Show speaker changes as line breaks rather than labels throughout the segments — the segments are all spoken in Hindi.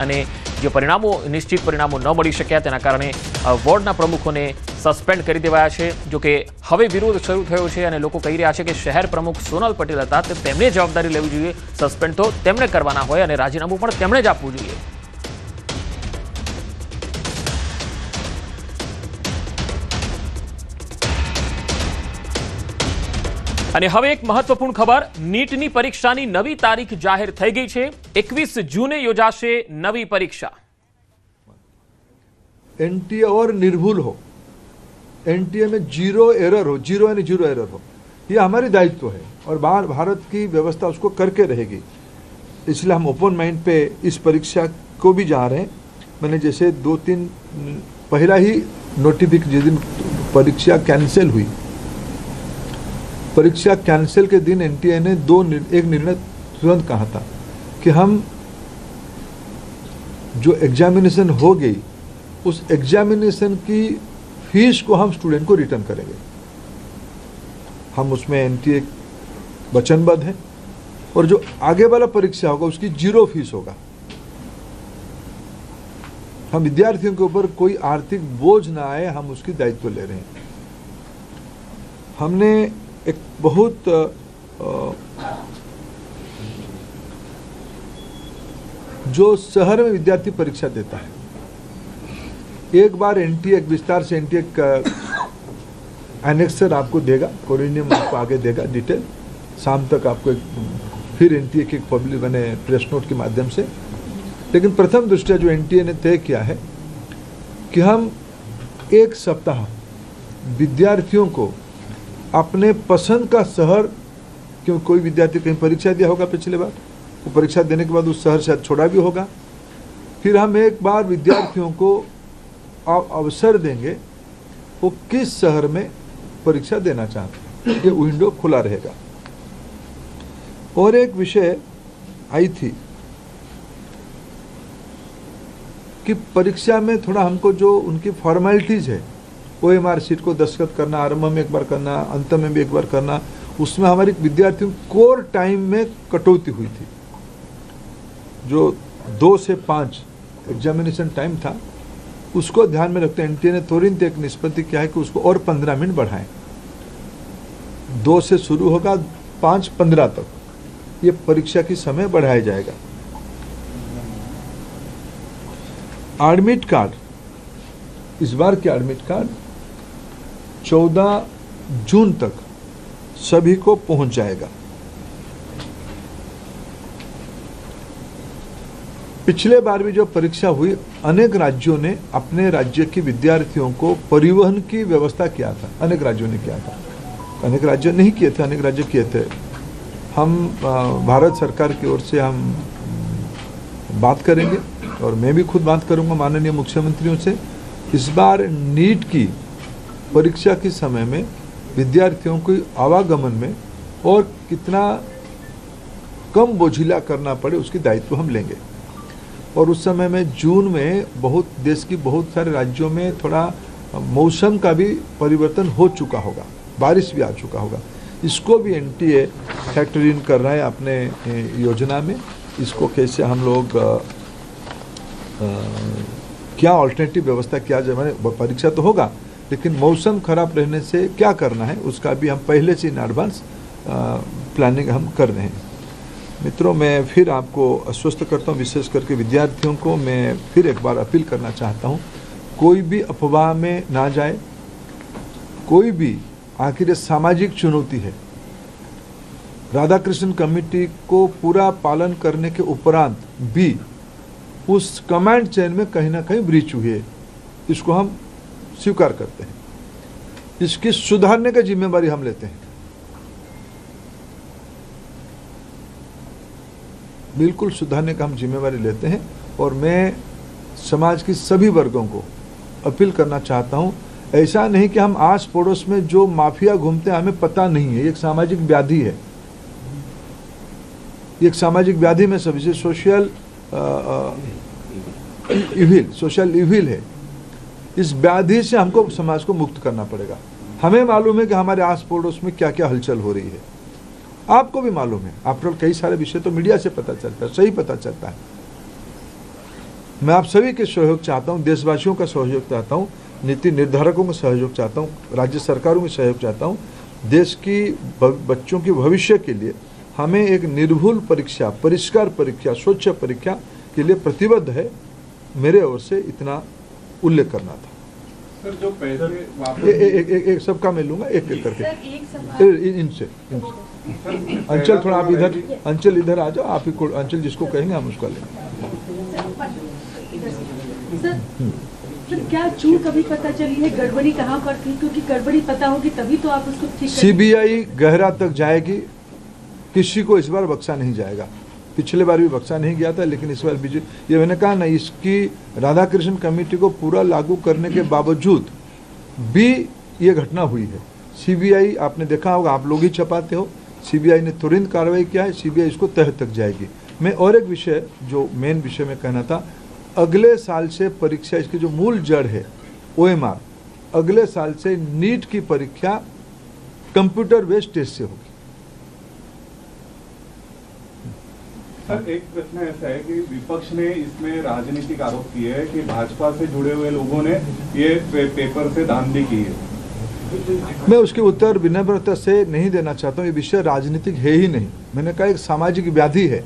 અને જે પરિણામો નિશ્ચિત પરિણામો ન મળી શક્યા તેના કારણે વોર્ડના પ્રમુખોને સસ્પેન્ડ કરી દેવાયા છે। જો કે હવે વિરોધ શરૂ થયો છે અને લોકો કહી રહ્યા છે કે શહેર પ્રમુખ સોનલ પટેલ હતા તેમણે જવાબદારી લેવી જોઈએ, સસ્પેન્ડ તો તેમણે કરવાના હોય અને રાજીનામું પણ તેમણે જ આપવું જોઈએ। અને હવે એક મહત્વપૂર્ણ ખબર, નીટની પરીક્ષાની નવી તારીખ જાહેર થઈ ગઈ છે। 21 જૂને યોજાશે નવી परीक्षा।
एनटीए और निर्भुल हो, एनटीए में जीरो एरर हो, जीरो यानी जीरो एरर हो, ये हमारी दायित्व है और बाहर भारत की व्यवस्था उसको करके रहेगी। इसलिए हम ओपन माइंड पे इस परीक्षा को भी जा रहे हैं। मैंने जैसे 2-3 पहला ही नोटिफिकेशन, जिस दिन परीक्षा कैंसिल हुई, परीक्षा कैंसिल के दिन एनटीए ने एक निर्णय तुरंत कहा था कि हम जो एग्जामिनेशन हो गई उस एग्जामिनेशन की फीस को हम स्टूडेंट को रिटर्न करेंगे। हम उसमें एनटीए वचनबद्ध है और जो आगे वाला परीक्षा होगा उसकी जीरो फीस होगा। हम विद्यार्थियों के ऊपर कोई आर्थिक बोझ ना आए, हम उसकी दायित्व ले रहे हैं। हमने एक बहुत जो शहर में विद्यार्थी परीक्षा देता है, एक बार एनटीए एक विस्तार से एनटीए एनेक्सर आपको देगा, कोरिनियम आपको आगे देगा डिटेल, शाम तक आपको फिर एनटीए की पब्लिक बने प्रेस नोट के माध्यम से। लेकिन प्रथम दृष्टया जो एनटीए ने तय किया है कि हम एक सप्ताह विद्यार्थियों को अपने पसंद का शहर, क्योंकि कोई विद्यार्थी कहीं परीक्षा दिया होगा पिछले बार, वो परीक्षा देने के बाद उस शहर शायद छोड़ा भी होगा, फिर हम एक बार विद्यार्थियों को अवसर देंगे वो किस शहर में परीक्षा देना चाहते हैं, ये विंडो खुला रहेगा। और एक विषय आई थी कि परीक्षा में थोड़ा हमको जो उनकी फॉर्मेलिटीज है, OMR शीट को दस्तखत करना, आरंभ में एक बार करना, अंत में भी एक बार करना, उसमें हमारी विद्यार्थियों कोर टाइम में कटौती हुई थी। जो 2 से 5 एग्जामिनेशन टाइम था उसको ध्यान में रखते एनटीए ने तुरंत एक निष्पत्ति किया है कि उसको और 15 मिनट बढ़ाएं। 2 से शुरू होगा, 5:15 तक ये परीक्षा की समय बढ़ाया जाएगा। एडमिट कार्ड, इस बार के एडमिट कार्ड 14 जून तक सभी को पहुंच जाएगा। पिछले बार भी जो परीक्षा हुई, अनेक राज्यों ने अपने राज्य के विद्यार्थियों को परिवहन की व्यवस्था किया था, अनेक राज्यों ने किया था, अनेक राज्य नहीं किए थे, अनेक राज्य किए थे। हम भारत सरकार की ओर से हम बात करेंगे और मैं भी खुद बात करूंगा माननीय मुख्यमंत्रियों से। इस बार नीट की परीक्षा के समय में विद्यार्थियों को आवागमन में और कितना कम बोझिला करना पड़े उसकी दायित्व हम लेंगे। और उस समय में जून में देश की बहुत सारे राज्यों में थोड़ा मौसम का भी परिवर्तन हो चुका होगा, बारिश भी आ चुका होगा, इसको भी एनटीए फैक्टर इन कर रहा है अपने योजना में। इसको कैसे हम लोग क्या ऑल्टरनेटिव व्यवस्था किया जाए, मैंने परीक्षा तो होगा लेकिन मौसम खराब रहने से क्या करना है उसका भी हम पहले से इन एडवांस प्लानिंग हम कर रहे हैं। मित्रों, मैं फिर आपको आश्वस्त करता हूँ, विशेष करके विद्यार्थियों को मैं फिर एक बार अपील करना चाहता हूँ, कोई भी अफवाह में ना जाए, कोई भी, आखिर ये सामाजिक चुनौती है। राधाकृष्णन कमेटी को पूरा पालन करने के उपरांत भी उस कमांड चेन में कहीं ना कहीं ब्रीच हुई है, इसको हम स्वीकार करते हैं। इसकी सुधारने की जिम्मेवारी हम लेते हैं, बिल्कुल सुधारने का हम जिम्मेवारी लेते हैं। और मैं समाज की सभी वर्गों को अपील करना चाहता हूं, ऐसा नहीं कि हम आस पड़ोस में जो माफिया घूमते हैं हमें पता नहीं है, ये एक सामाजिक व्याधि है, ये एक सामाजिक व्याधि में सभी से सोशल इविल है। इस व्याधि से हमको समाज को मुक्त करना पड़ेगा। हमें मालूम है कि हमारे आस पड़ोस में क्या क्या हलचल हो रही है, आपको भी मालूम है। आफ्टर कई सारे विषय तो मीडिया से पता चलता है, सही पता चलता है। मैं आप सभी के सहयोग चाहता हूं, देशवासियों का सहयोग चाहता हूं, नीति निर्धारकों का सहयोग चाहता हूं, राज्य सरकारों का सहयोग चाहता हूं। देश की बच्चों के भविष्य के लिए हमें एक निर्भुल परीक्षा, परिष्कार परीक्षा, स्वच्छ परीक्षा के लिए प्रतिबद्ध है। मेरे ओर से इतना उल्लेख करना था।
सर, जो पैसे वापस
एक सबका मैं लूंगा एक एक करके इनसे। अंचल थोड़ा आप इधर, अंचल इधर आ जाओ, आप ही को अंचल जिसको कहेंगे हम उसका लेंगे।
सर, क्या चूक अभी पता चली है, गड़बड़ी कहाँ पर थी? क्योंकि गड़बड़ी पता होगी तभी तो आप उसको ठीक करेंगे।
सीबीआई गहरा तक जाएगी, किसी को इस बार बख्शा नहीं जाएगा। पिछले बार भी बख्शा नहीं गया था, लेकिन इस बार ये मैंने कहा ना, इसकी राधाकृष्ण कमेटी को पूरा लागू करने के बावजूद भी ये घटना हुई है। सीबीआई, आपने देखा होगा, आप लोग ही छपाते हो, सीबीआई ने तुरंत कार्रवाई किया है, सीबीआई इसको तह तक जाएगी। मैं और एक विषय, जो मेन विषय में कहना था, अगले साल से परीक्षा, इसकी जो मूल जड़ है OMR, अगले साल से नीट की परीक्षा कंप्यूटर बेस्ड टेस्ट से होगी।
सर, एक प्रश्न ऐसा है कि विपक्ष ने इसमें राजनीतिक आरोप किए है कि भाजपा से जुड़े हुए लोगों ने ये पेपर से धांधली की है।
मैं उसके उत्तर विनम्रता से नहीं देना चाहता हूँ। ये विषय राजनीतिक है ही नहीं। मैंने कहा एक सामाजिक व्याधि है।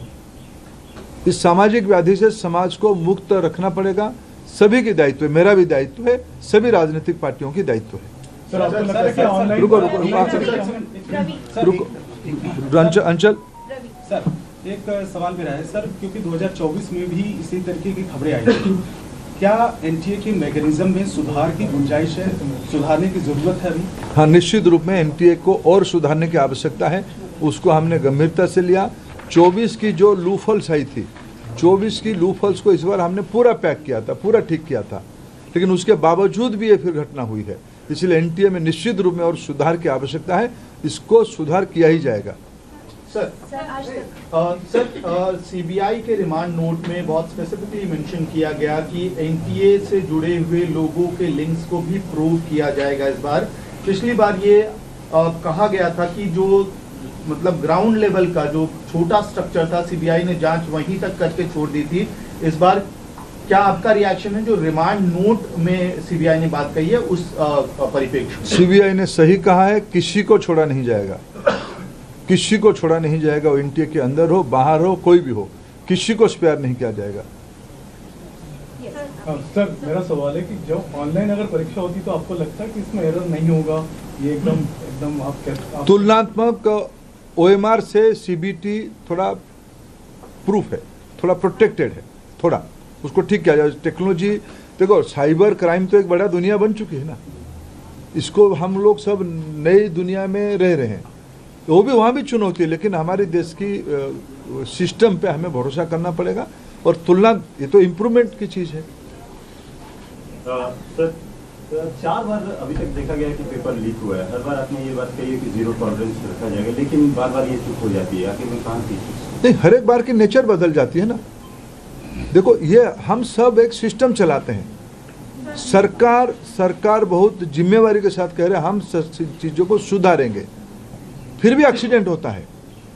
इस सामाजिक व्याधि से समाज को मुक्त रखना पड़ेगा। सभी की दायित्व है, मेरा भी दायित्व है, सभी राजनीतिक पार्टियों की दायित्व है। रुको अंचल
सर, एक सवाल मेरा है सर, क्योंकि 2024 में भी इसी तरीके की खबरें आई थी, क्या एनटीए के मैकेनिज्म में सुधार की गुंजाइश है, सुधारने की जरूरत है अभी?
हाँ, निश्चित रूप में एनटीए को और सुधारने की आवश्यकता है। उसको हमने गंभीरता से लिया। 24 की जो लूफल्स आई थी, 24 की लूफल्स को इस बार हमने पूरा पैक किया था, पूरा ठीक किया था, लेकिन उसके बावजूद भी ये फिर घटना हुई है। इसलिए एनटीए में निश्चित रूप में और सुधार की आवश्यकता है। इसको सुधार किया ही जाएगा।
सर, सीबीआई के रिमांड नोट में बहुत स्पेसिफिकली मेंशन किया गया कि एनटीए से जुड़े हुए लोगों के लिंक्स को भी प्रूव किया जाएगा इस बार। पिछली बार ये कहा गया था कि जो मतलब ग्राउंड लेवल का जो छोटा स्ट्रक्चर था, सीबीआई ने जांच वहीं तक करके छोड़ दी थी। इस बार क्या आपका रिएक्शन है जो रिमांड नोट में सीबीआई ने बात कही है उस परिप्रेक्ष्य में?
सीबीआई ने सही कहा है, किसी को छोड़ा नहीं जाएगा, किसी को छोड़ा नहीं जाएगा। वो एनटीए के अंदर हो, बाहर हो, कोई भी हो, किसी को स्पेयर नहीं किया जाएगा।
सर, मेरा सवाल है कि जब ऑनलाइन अगर परीक्षा होती तो आपको लगता है कि इसमें एरर नहीं होगा? ये एकदम आप
तुलनात्मक OMR से सीबीटी थोड़ा प्रूफ है, थोड़ा प्रोटेक्टेड है, थोड़ा उसको ठीक किया जाए। टेक्नोलॉजी देखो, साइबर क्राइम तो एक बड़ा दुनिया बन चुकी है ना, इसको हम लोग सब नई दुनिया में रह रहे हैं। वो भी वहाँ भी चुनौती है, लेकिन हमारे देश की सिस्टम पे हमें भरोसा करना पड़ेगा। और तुलना, ये तो इम्प्रूवमेंट की चीज़ है।
सर, 4 बार अभी तक देखा गया कि पेपर लीक हुआ है। हर बार आपने ये बात कही है कि 0 टॉलरेंस रखा जाएगा, लेकिन बार बार ये चूक हो जाती है। आखिर में कहाँ थी?
नहीं, हर एक बार की नेचर बदल जाती है ना। देखो, ये हम सब एक सिस्टम चलाते हैं। सरकार बहुत जिम्मेवारी के साथ कह रहे हैं हम चीज़ों को सुधारेंगे, फिर भी एक्सीडेंट होता है,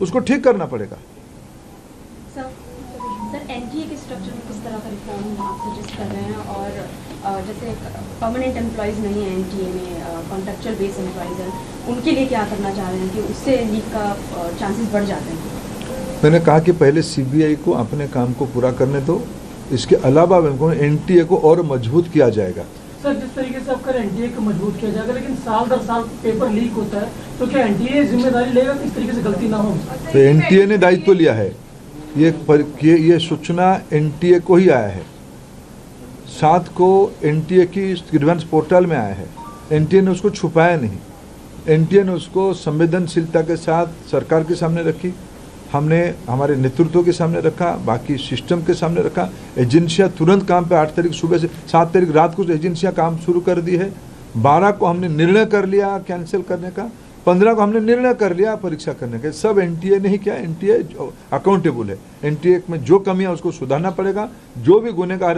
उसको ठीक करना पड़ेगा।
सर, एनटीए के स्ट्रक्चर में किस तरह का रिफॉर्म आप सजेस्ट कर रहे हैं? और जैसे परमानेंट एम्प्लॉयज़ नहीं है एनटीए में, कॉन्ट्रैक्चुअल बेस एम्प्लॉयज़ हैं, उनके लिए क्या करना चाह रहे हैं कि उससे लीक का चांसेस बढ़ जाते हैं?
मैंने कहा कि पहले सीबीआई को अपने काम को पूरा करने दो। इसके अलावा एनटीए को और मजबूत किया जाएगा।
सर, जिस तरीके से आपका एनटीए को मजबूत किया जाएगा, लेकिन साल दर साल पेपर लीक होता है, तो क्या एनटीए जिम्मेदारी लेगा कि इस तरीके से गलती ना हो?
तो एनटीए ने दायित्व लिया है। ये सूचना एनटीए को ही आया है। 7 को एनटीए की ग्रीवेंस पोर्टल में आया है। एनटीए ने उसको छुपाया नहीं। एनटीए ने उसको संवेदनशीलता के साथ सरकार के सामने रखी, हमने हमारे नेतृत्व के सामने रखा, बाकी सिस्टम के सामने रखा। एजेंसियां तुरंत काम पे 8 तारीख सुबह से 7 तारीख रात को एजेंसियां काम शुरू कर दी है। 12 को हमने निर्णय कर लिया कैंसिल करने का, 15 को हमने निर्णय कर लिया परीक्षा करने का। सब एनटीए ने ही किया। एनटीए अकाउंटेबल है। एनटीए में जो कमियां उसको सुधारना पड़ेगा। जो भी गुनेगार